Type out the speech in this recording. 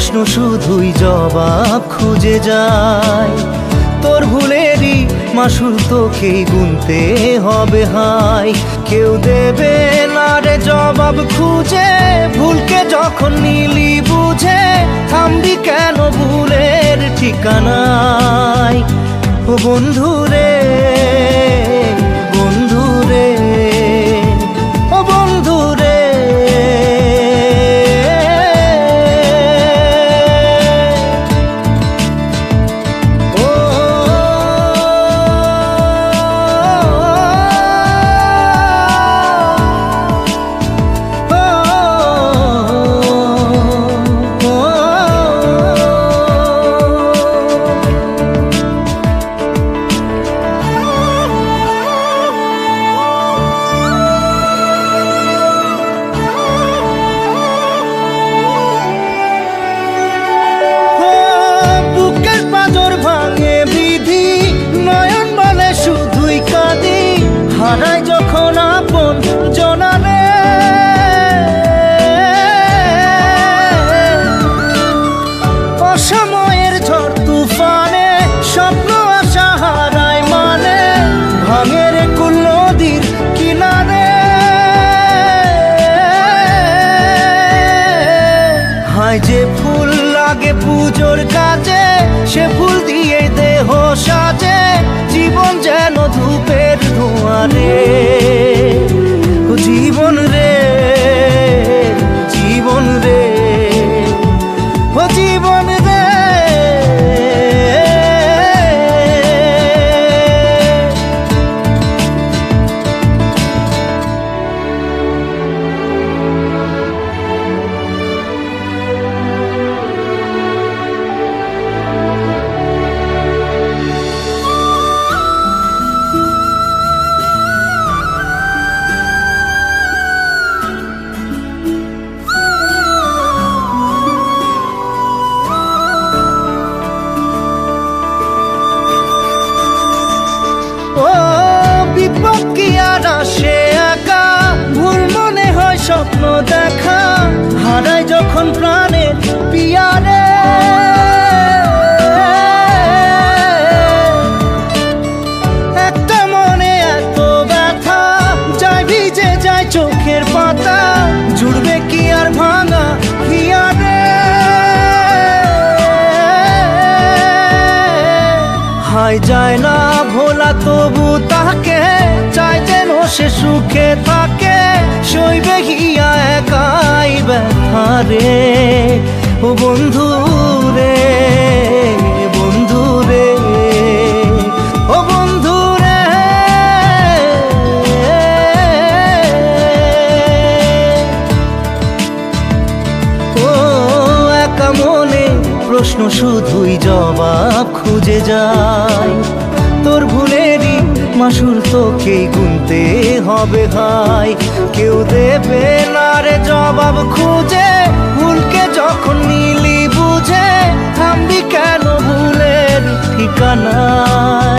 প্রশ্ন শুধুই জবাব খুঁজে যায়। তোর ভুলেরই মাসুল তোকেই গুনতে হবে হাই। কেউ দেবে না রে জবাব খুঁজে, ভুলকে যখন নিলি বুঝে থামবি কেন ভুলের ঠিকানায়। ও বন্ধু রে, বন্ধু রে, ও বন্ধু রে। হারাই যখন আপন জনারে, অসময়ের ঝড় তুফানে স্বপ্ন আশা হারায় মানে, ভাঙের কুল নদীর কিনারে। হায় যে ফুল লাগে পুজোর কাজে, সে ফুল দিয়ে দেহ সাজে, জীবন যেন ধূপের ধোঁয়ারে। ও জীবন রে, জীবন রে, ও জীবন রে। ও বিপদ কি আর আসে একা, ভুল মনে হয় স্বপ্ন দেখা, হারাই যখন প্রাণের পিয়ারে। একটা মনে এত ব্যথা, যায় ভিজে যায় চোখের পাতা, জুড়বে কি আর ভাঙা হিয়ারে। হায় যায় না ভোলা তবু তাকে, চাই যেন সে সুখে থাকে, সইবে হিয়া একাই ব্যথা রে। ও বন্ধু রে, বন্ধু রে, ও বন্ধু রে। ও একা মনে প্রশ্ন শুধুই জবাব খুঁজে যায়। তোর ভুলেরই মাসুল তোকেই গুনতে হবে ভাই। কেউ দেবে না রে জবাব খুঁজে, ভুলকে যখন নিলি বুঝে থামবি কেন ভুলের ঠিকানায়।